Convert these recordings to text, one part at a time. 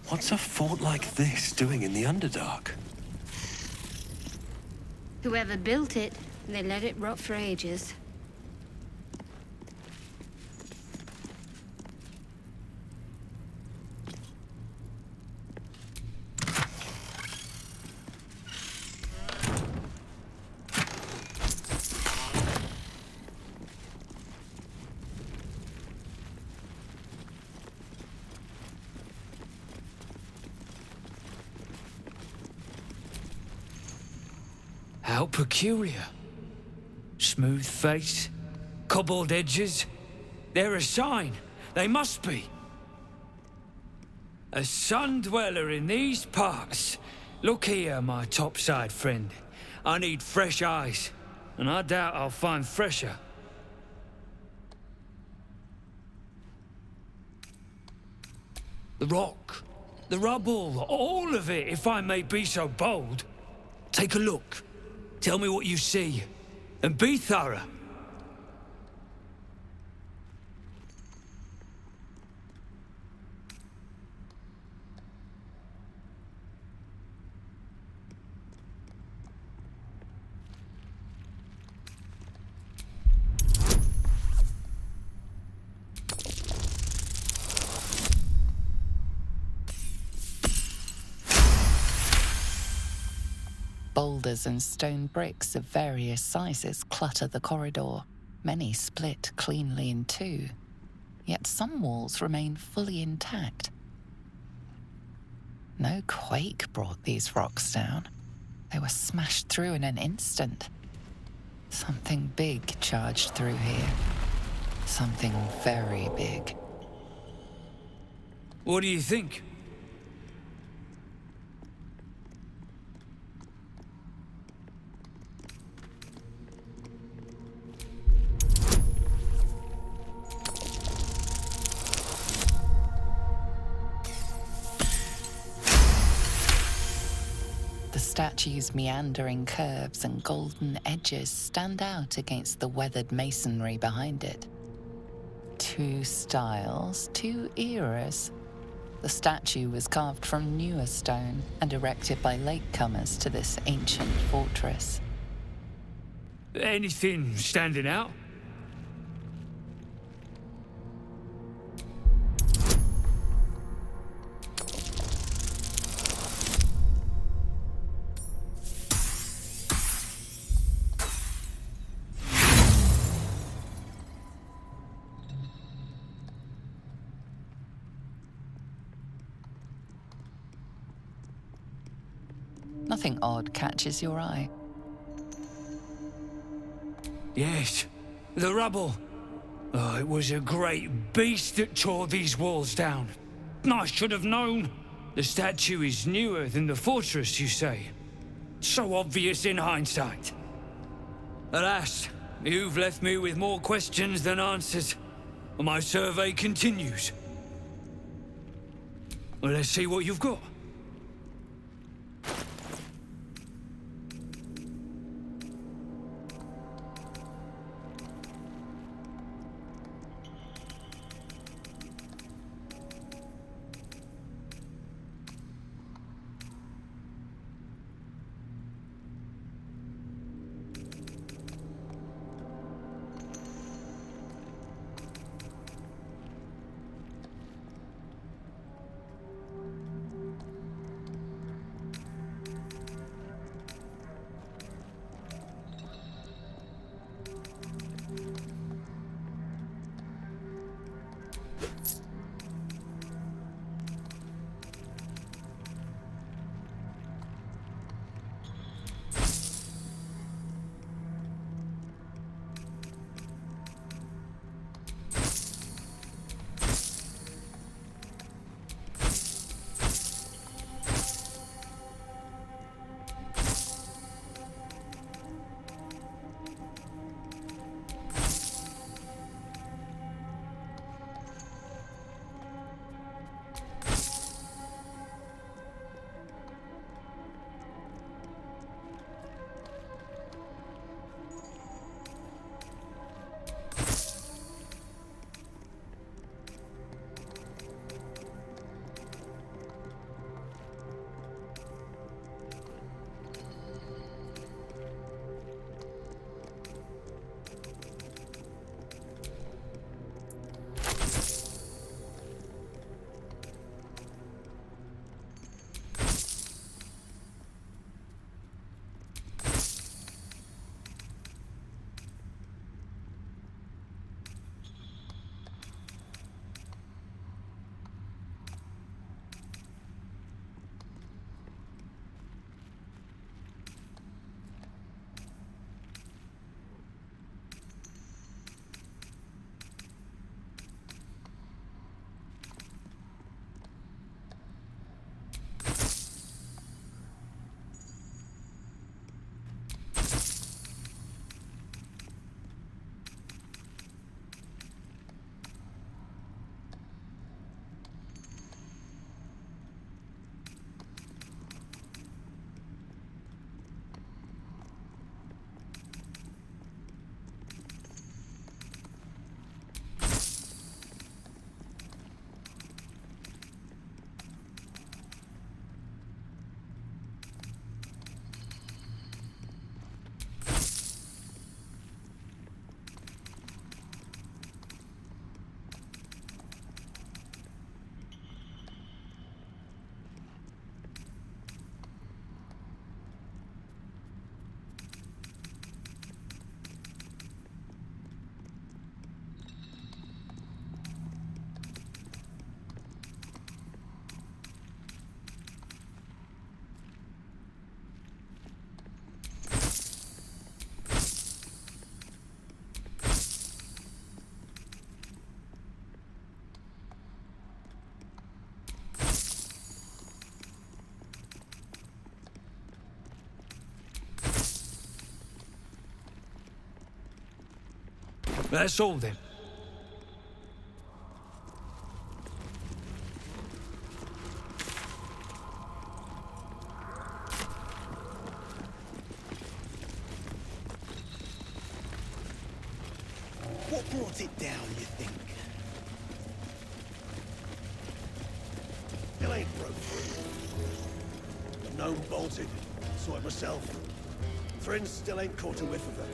What's a fort like this doing in the Underdark? Whoever built it, they let it rot for ages. How peculiar. Smooth face, cobbled edges. They're a sign. They must be. A sun dweller in these parts. Look here, my topside friend. I need fresh eyes, and I doubt I'll find fresher. The rock, the rubble, all of it, if I may be so bold. Take a look. Tell me what you see, and be thorough. Boulders and stone bricks of various sizes clutter the corridor, many split cleanly in two. Yet some walls remain fully intact. No quake brought these rocks down. They were smashed through in an instant. Something big charged through here. Something very big. What do you think? The statue's meandering curves and golden edges stand out against the weathered masonry behind it. Two styles, two eras. The statue was carved from newer stone and erected by latecomers to this ancient fortress. Anything standing out? Nothing odd catches your eye. Yes, the rubble. Oh, it was a great beast that tore these walls down. I should have known. The statue is newer than the fortress, you say? So obvious in hindsight. Alas, you've left me with more questions than answers. My survey continues. Well, let's see what you've got. That's all then. What brought it down, you think? It ain't broke through. The gnome bolted. Saw it myself. Friends still ain't caught a whiff of her.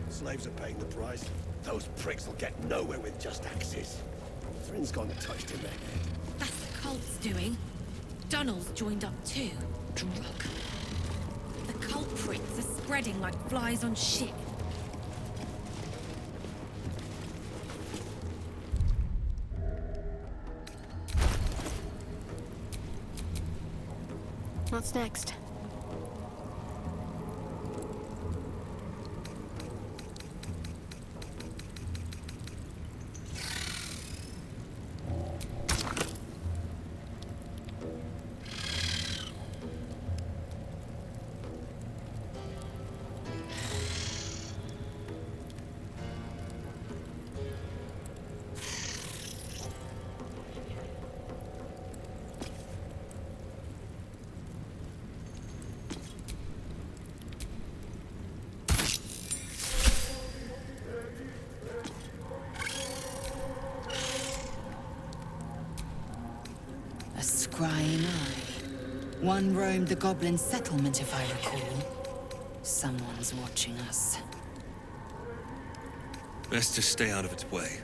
Slaves are paying the price. Those pricks will get nowhere with just axes. Thrin's gone touched in their head. That's the cult's doing. Dunnell's joined up too. Drug. The cult pricks are spreading like flies on shit. What's next? A scrying eye. One roamed the goblin settlement, if I recall. Someone's watching us. Best to stay out of its way.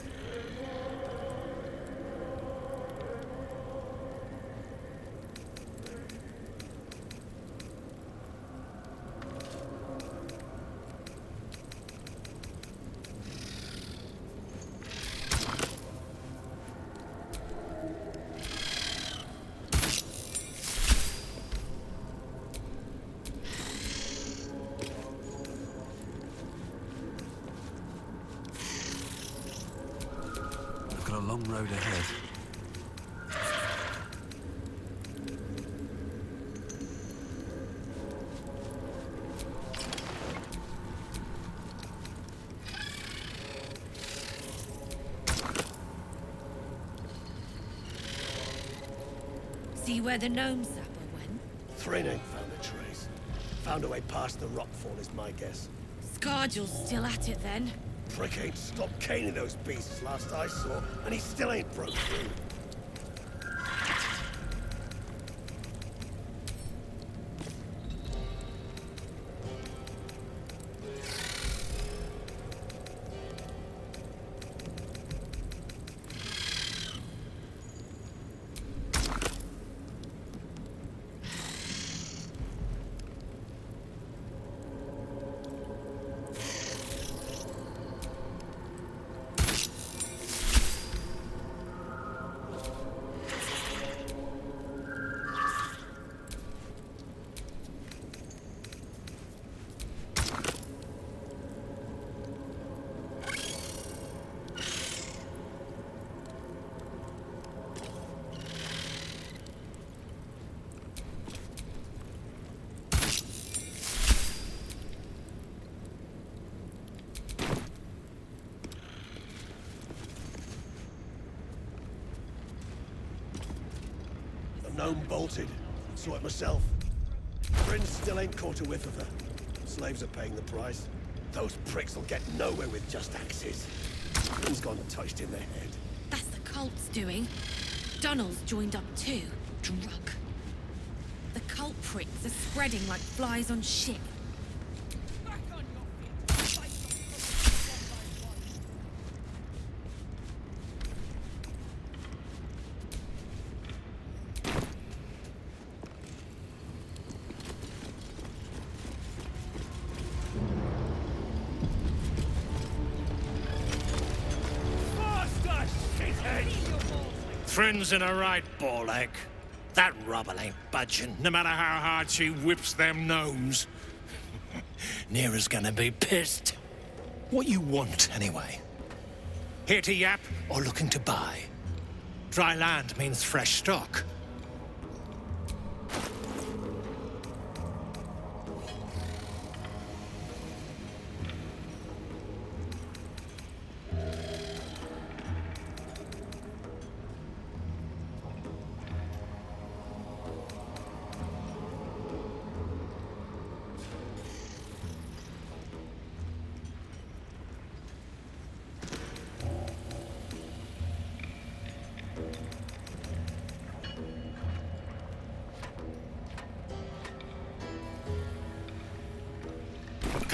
Got a long road ahead. See where the gnome sapper went? Thrin ain't found a trace. Found a way past the rockfall is my guess. Scargill's still at it then. Prick ain't stopped caning those beasts last I saw, and he still ain't broke through. Gnome bolted. Saw it myself. Friends still ain't caught a whiff of her. Slaves are paying the price. Those pricks will get nowhere with just axes. Thrin's gone touched in their head. That's the cult's doing. Dunnell's joined up too. Drug. The cult pricks are spreading like flies on shit. Thrin's in a right ball ache. That rubble ain't budging, no matter how hard she whips them gnomes. Neera's gonna be pissed. What you want, anyway? Here to yap or looking to buy? Dry land means fresh stock.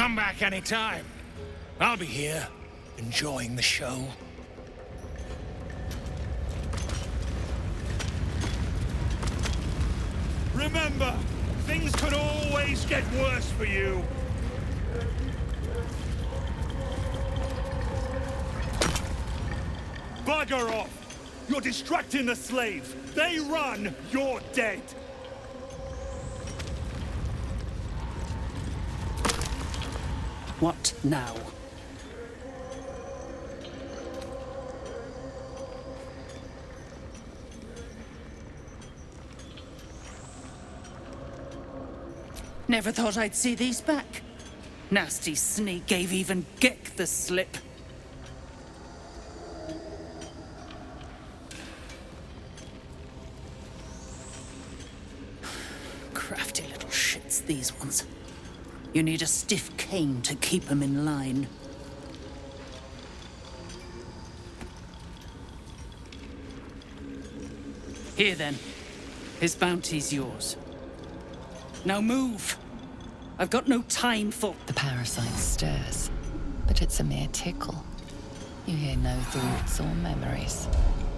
Come back anytime. I'll be here, enjoying the show. Remember, things could always get worse for you. Bugger off! You're distracting the slaves. They run, you're dead. What now? Never thought I'd see these back. Nasty sneak gave even Gek the slip. Crafty little shits, these ones. You need a stiff cane to keep them in line. Here then. His bounty's yours. Now move! I've got no time for... The parasite stirs, but it's a mere tickle. You hear no thoughts or memories,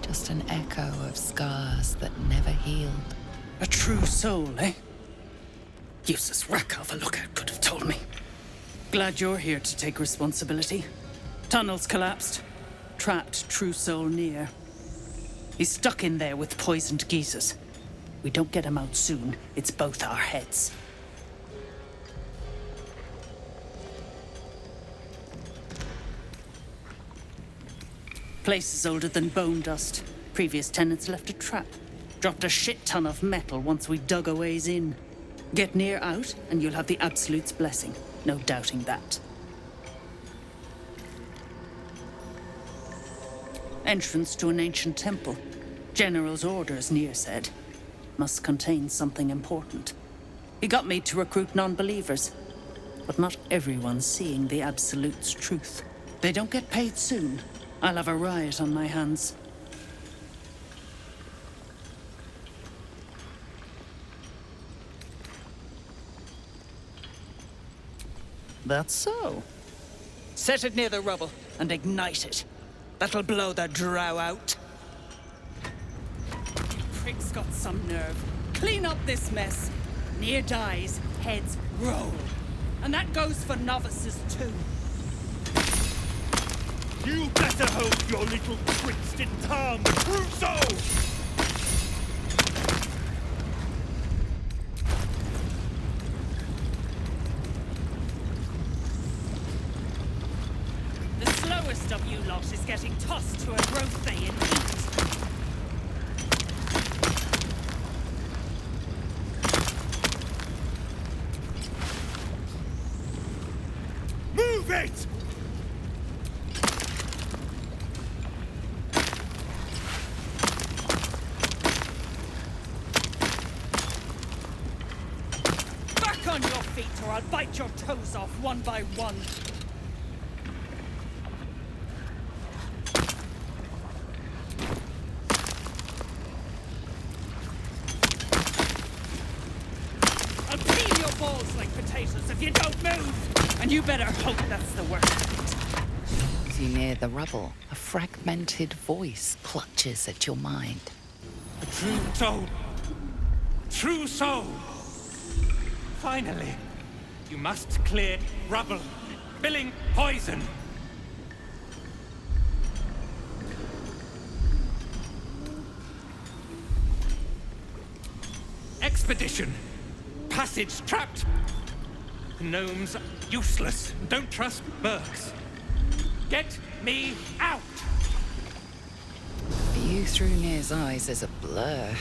just an echo of scars that never healed. A true soul, eh? Useless rack of a lookout could have told me. Glad you're here to take responsibility. Tunnels collapsed. Trapped true soul near. He's stuck in there with poisoned geezers. We don't get him out soon, it's both our heads. Place is older than bone dust. Previous tenants left a trap. Dropped a shit ton of metal once we dug a ways in. Get near out, and you'll have the Absolute's blessing. No doubting that. Entrance to an ancient temple. General's orders, Near said. Must contain something important. He got me to recruit non-believers. But not everyone's seeing the Absolute's truth. They don't get paid soon. I'll have a riot on my hands. That's so. Set it near the rubble and ignite it. That'll blow the drow out. You prick's got some nerve. Clean up this mess. Near dies, heads roll. And that goes for novices too. You better hold your little twisted tongue, Crusoe! The slowest of you lot is getting tossed to a growth bay in heat. Move it! Back on your feet or I'll bite your toes off one by one. I'll peel your balls like potatoes if you don't move! And you better hope that's the worst of it. As you near the rubble, a fragmented voice clutches at your mind. A true soul. True soul. Finally. You must clear rubble. Spilling poison. Expedition. Passage trapped. Gnomes useless. Don't trust Burks. Get me out! View through Near's eyes is a blur.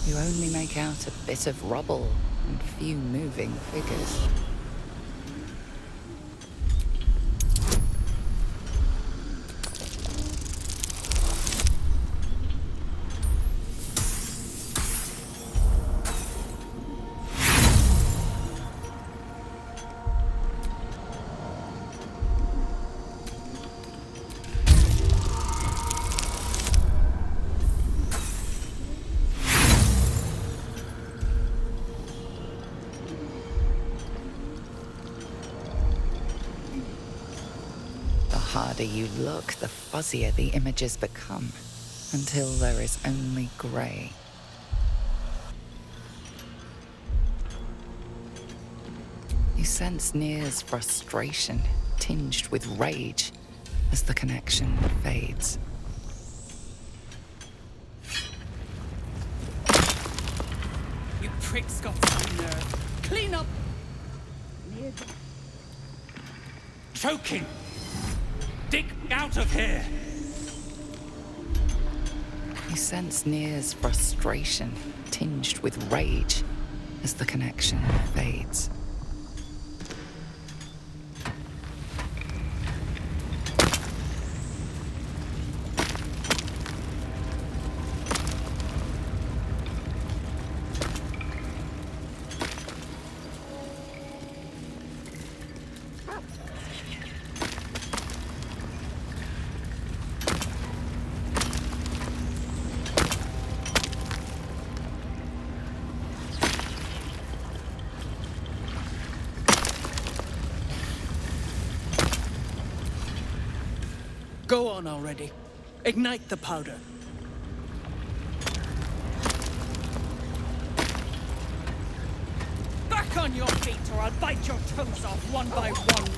You only make out a bit of rubble and few moving figures. harder you look, the fuzzier the images become, until there is only grey. You sense Nir's frustration, tinged with rage, as the connection fades. You prick's got some nerve. Clean up! Choking! Dig out of here! You sense Nir's frustration, tinged with rage, as the connection fades. Go on already. Ignite the powder. Back on your feet or I'll bite your toes off one by one.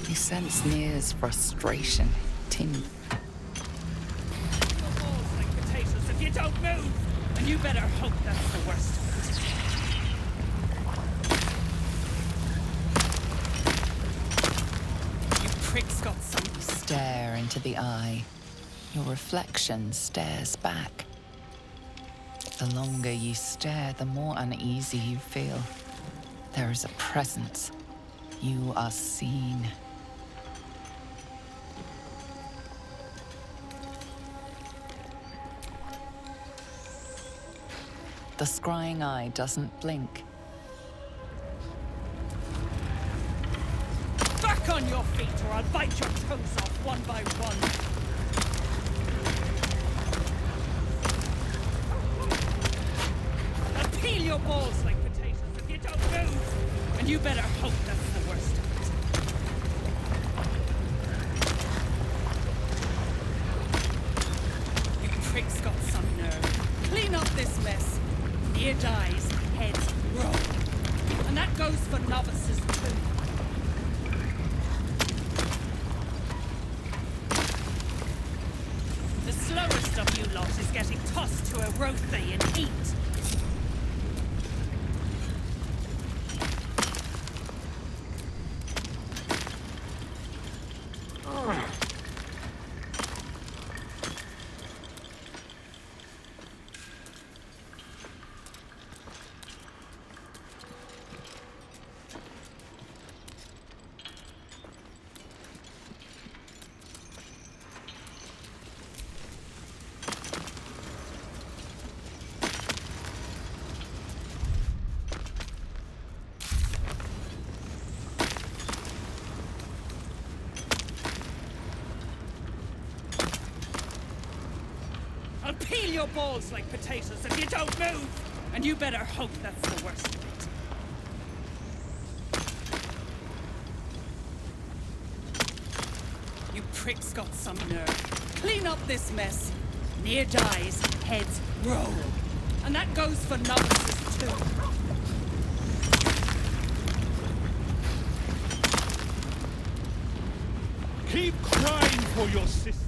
You sense Nir's frustration, tinged. Your balls like potatoes if you don't move! And you better hope that's the worst of it. You prick's got some. You stare into the eye. Your reflection stares back. The longer you stare, the more uneasy you feel. There is a presence. You are seen. The scrying eye doesn't blink. Back on your feet or I'll bite your toes off one by one. I'll peel your balls like potatoes if you don't move. And you better hope that's the worst of it. You prick's got some nerve. Clean up this mess. Ear dies, heads roll. And that goes for novices too. The slowest of you lot is getting tossed to a Rothe in heat. I'll peel your balls like potatoes if you don't move! And you better hope that's the worst of it. You prick's got some nerve. Clean up this mess. Near dies, heads roll. And that goes for novices too. Keep crying for your sister,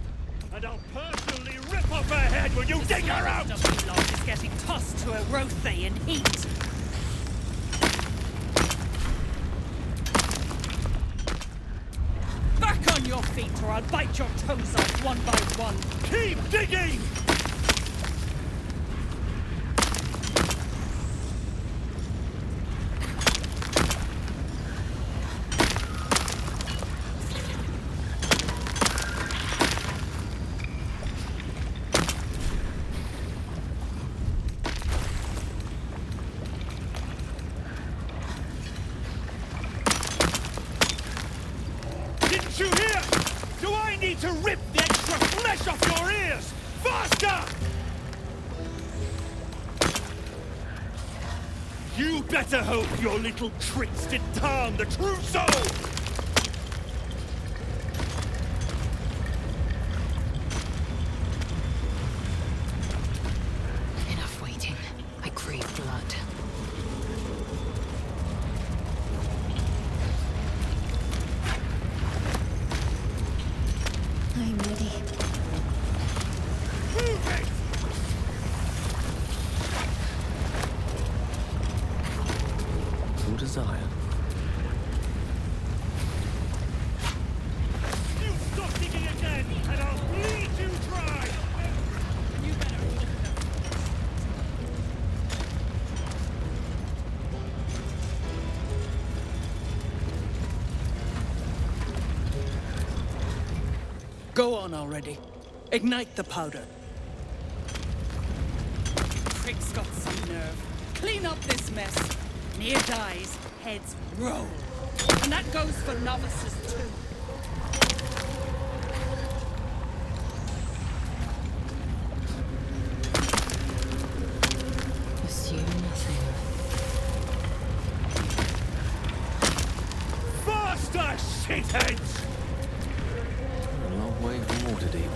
and I'll personally rip off her head when you dig her out! The slowest of you lot is getting tossed to a Rothe in heat. Back on your feet or I'll bite your toes off one by one. Keep digging! Didn't you hear? Do I need to rip the extra flesh off your ears? Faster! You better hope your little tricks didn't harm the true soul! Enough waiting. I crave blood. I'm ready. Move it! Full desire. You stop digging again, and I'll bleed you dry! You better hold them. Go on already. Ignite the powder. Prick's got some nerve. Clean up this mess. Near dies, heads roll. And that goes for novices too. Assume nothing. Faster, shitheads! A long way from Waterdeep.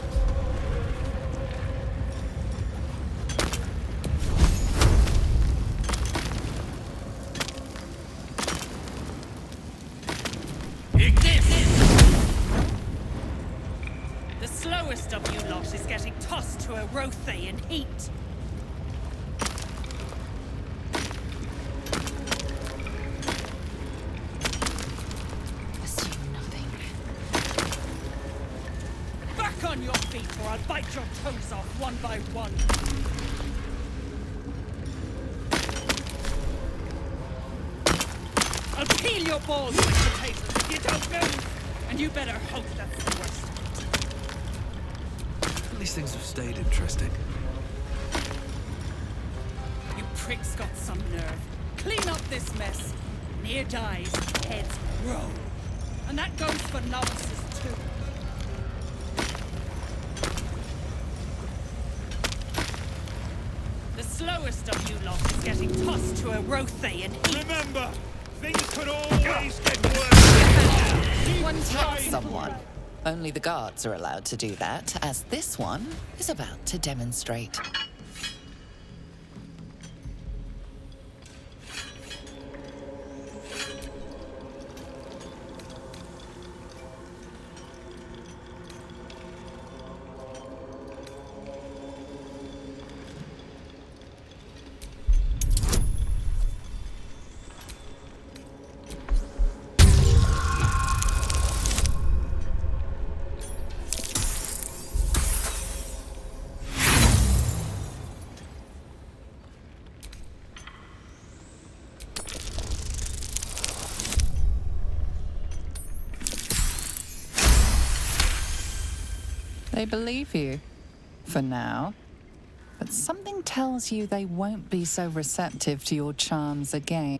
The slowest of you lot is getting tossed to a Rothaean heat. Assume nothing. Back on your feet or I'll bite your toes off one by one. I'll peel your balls like potatoes if you don't move. And you better hope that's the worst. At least things have stayed interesting. You pricks got some nerve. Clean up this mess. Near dies, heads roll. And that goes for novices too. The slowest of you lot is getting tossed to a Rothaean heat. Remember, things could always get worse. One taps someone. Only the guards are allowed to do that, as this one is about to demonstrate. They believe you, for now. But something tells you they won't be so receptive to your charms again.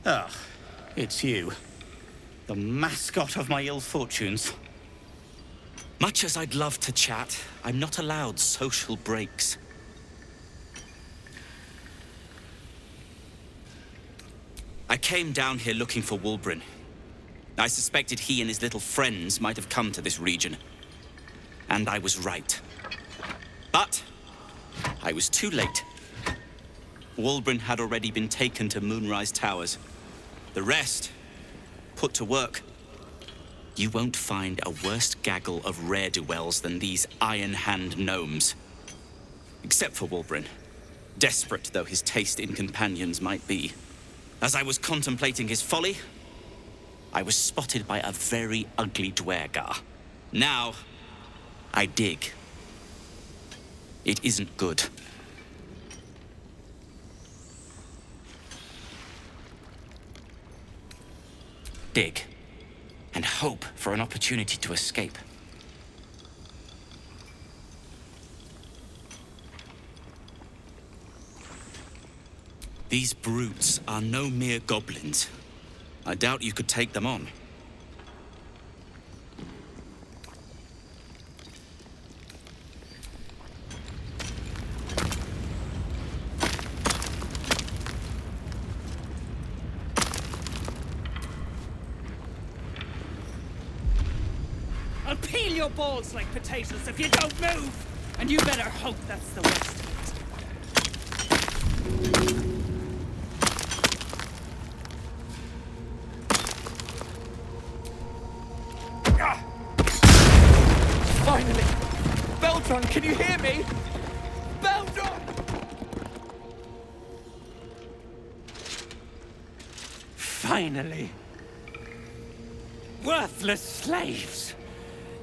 Ah, it's you. The mascot of my ill fortunes. Much as I'd love to chat, I'm not allowed social breaks. I came down here looking for Wulbren. I suspected he and his little friends might have come to this region. And I was right. But I was too late. Wulbren had already been taken to Moonrise Towers. The rest, put to work. You won't find a worse gaggle of rare-dwells than these Iron Hand gnomes. Except for Wulbren, desperate though his taste in companions might be. As I was contemplating his folly, I was spotted by a very ugly Dwergar. Now, I dig. It isn't good. Dig, and hope for an opportunity to escape. These brutes are no mere goblins. I doubt you could take them on. your balls like potatoes if you don't move! And you better hope that's the worst of it. Finally! Beltron, can you hear me? Baldur! Finally. Worthless slaves!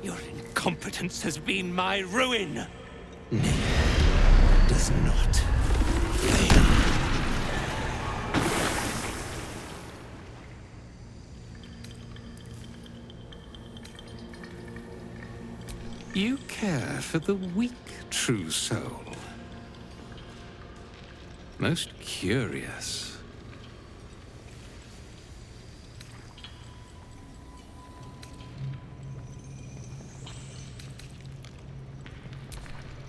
Your incompetence has been my ruin! Does not fail. You care for the weak, true soul. Most curious.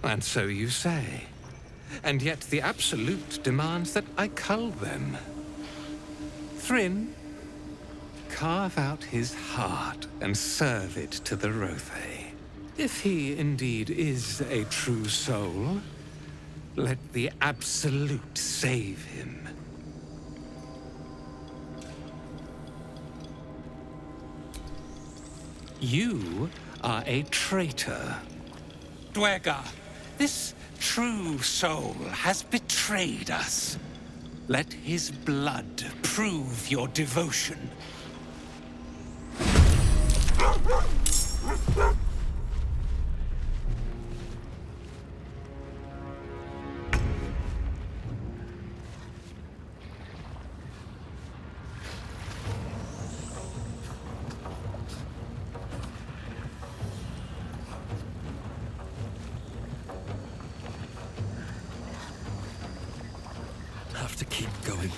And so you say. And yet the Absolute demands that I cull them. Thryn, carve out his heart and serve it to the Rothe. If he indeed is a true soul, let the Absolute save him. You are a traitor. Dwergar, this true soul has betrayed us. Let his blood prove your devotion. Have to keep going.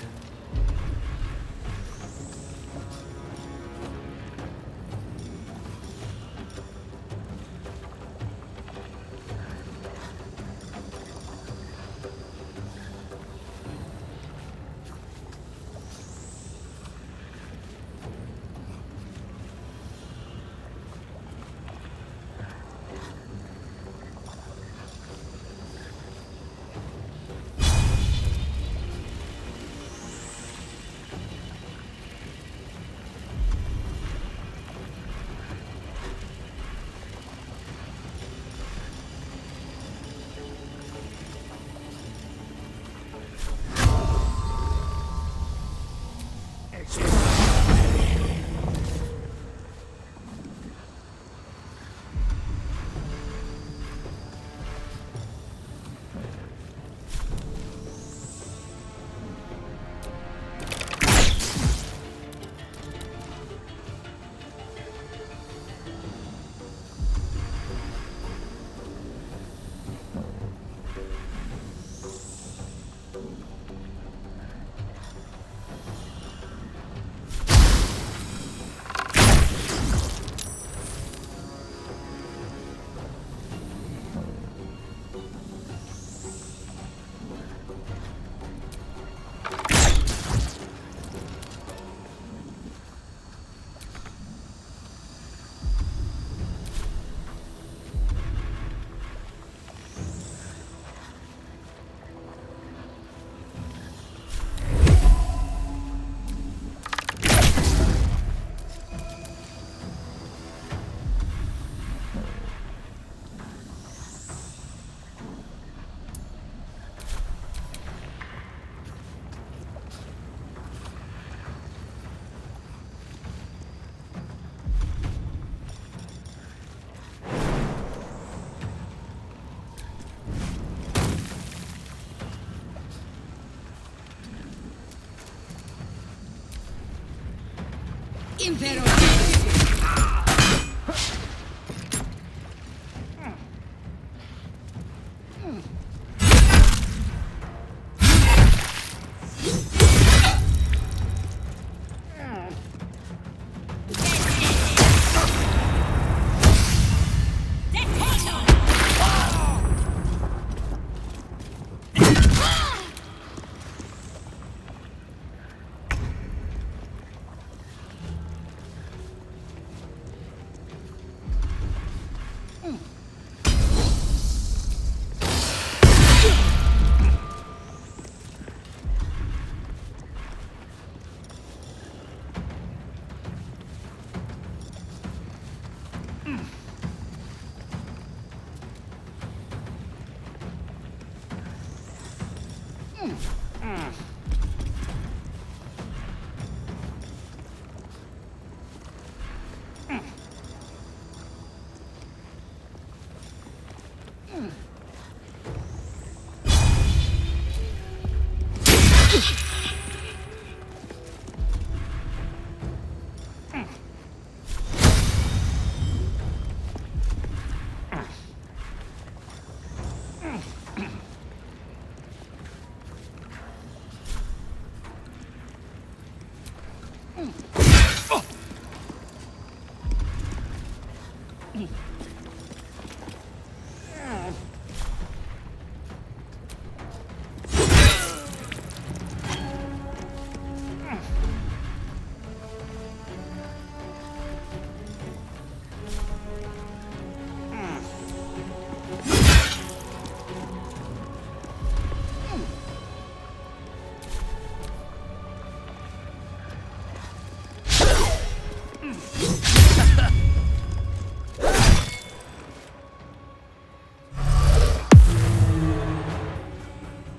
Impero.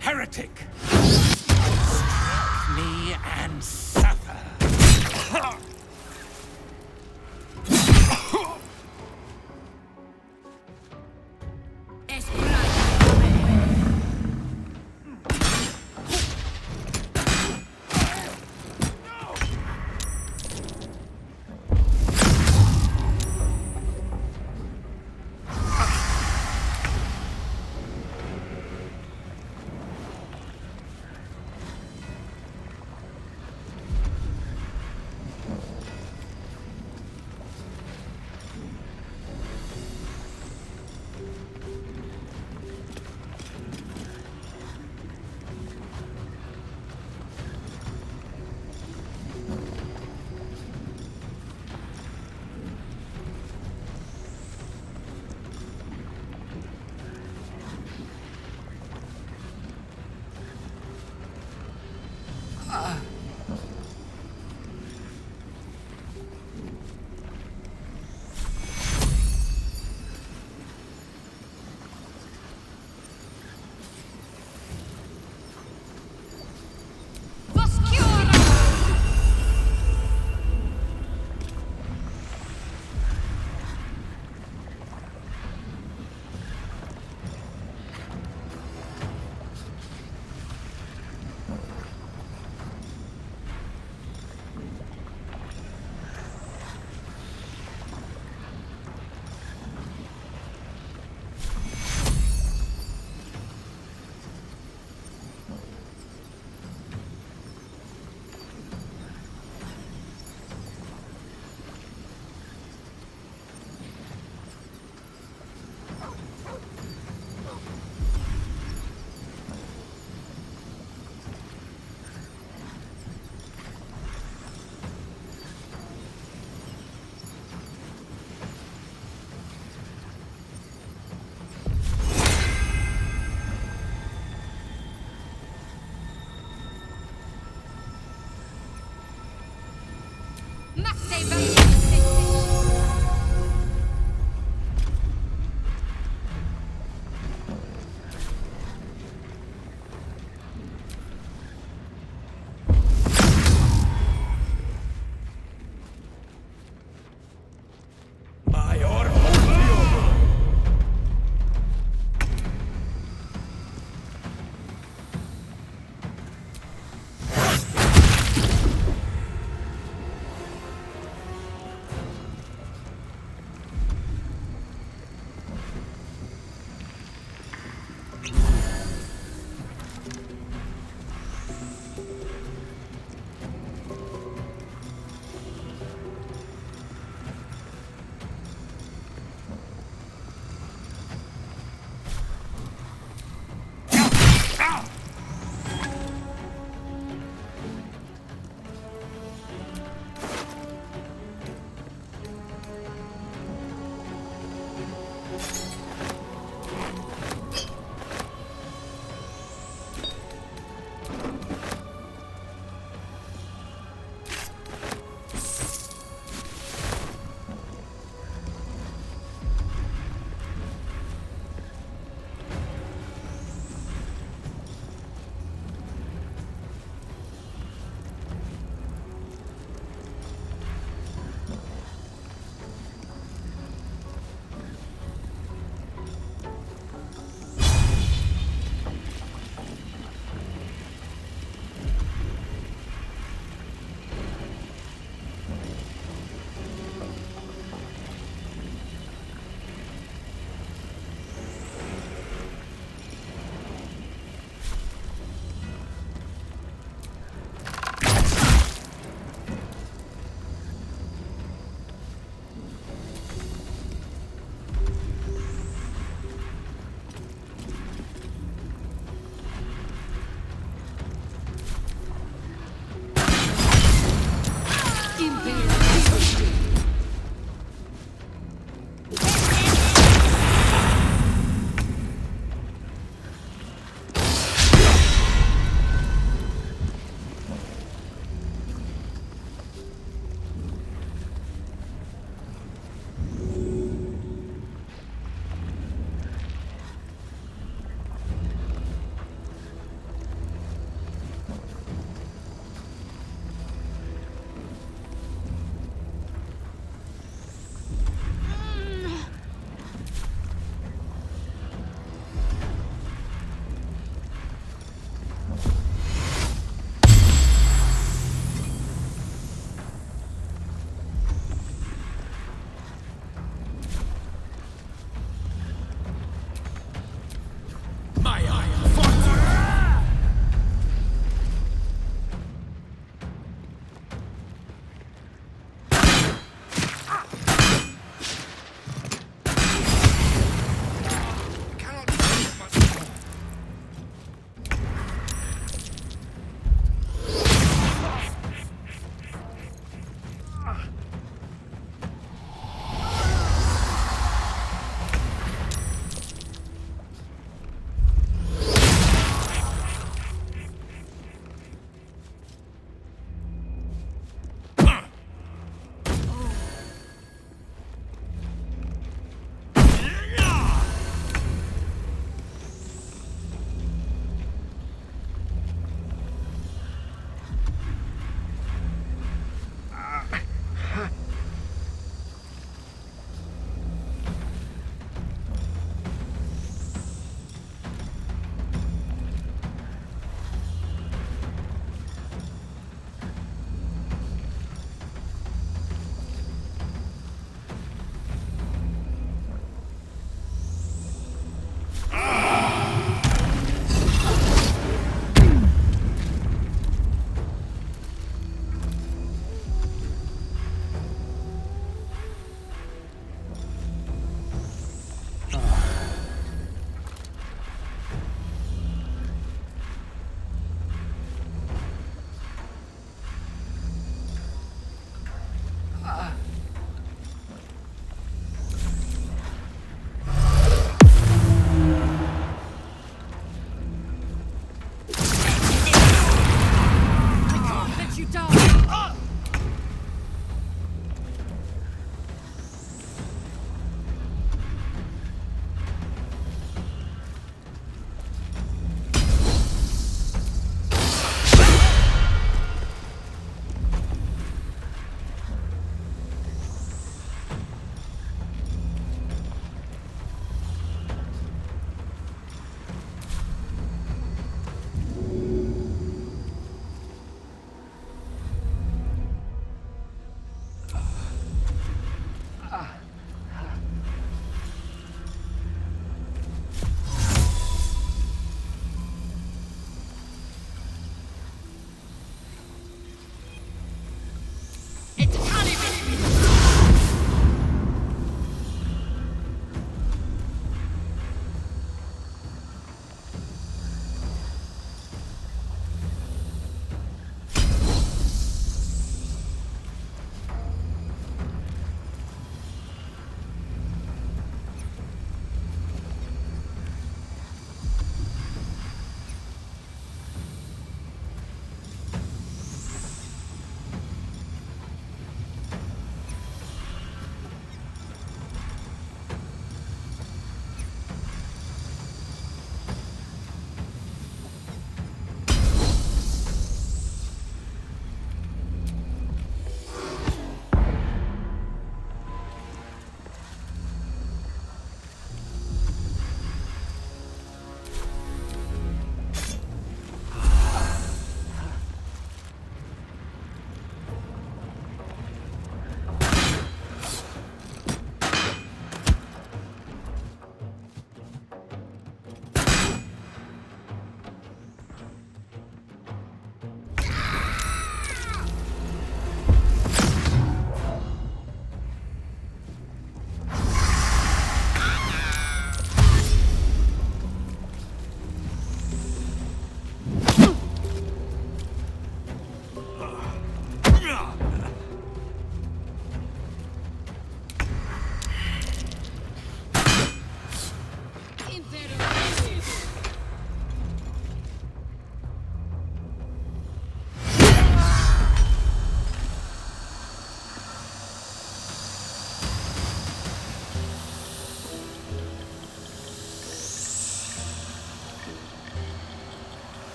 Heretic! Strike me and suffer!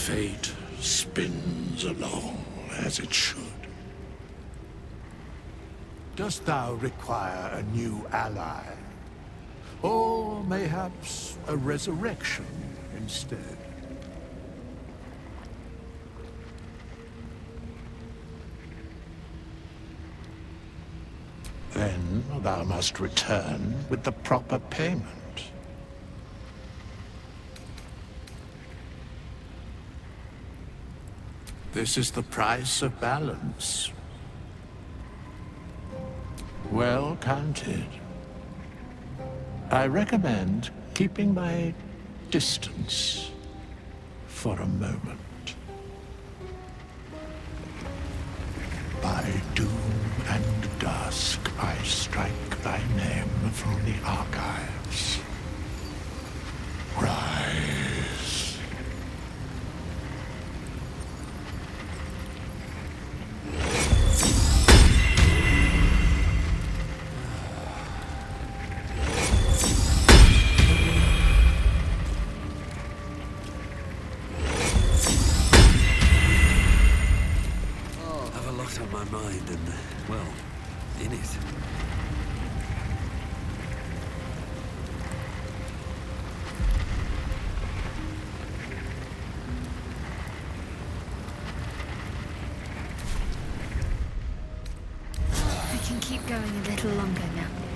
Fate spins along as it should. Dost thou require a new ally? Or mayhaps a resurrection instead? Then thou must return with the proper payment. This is the price of balance. Well counted. I recommend keeping my distance for a moment. By doom and dusk, I strike thy name from the archives. Rise. Have a lot on my mind and, well, in it. We can keep going a little longer now.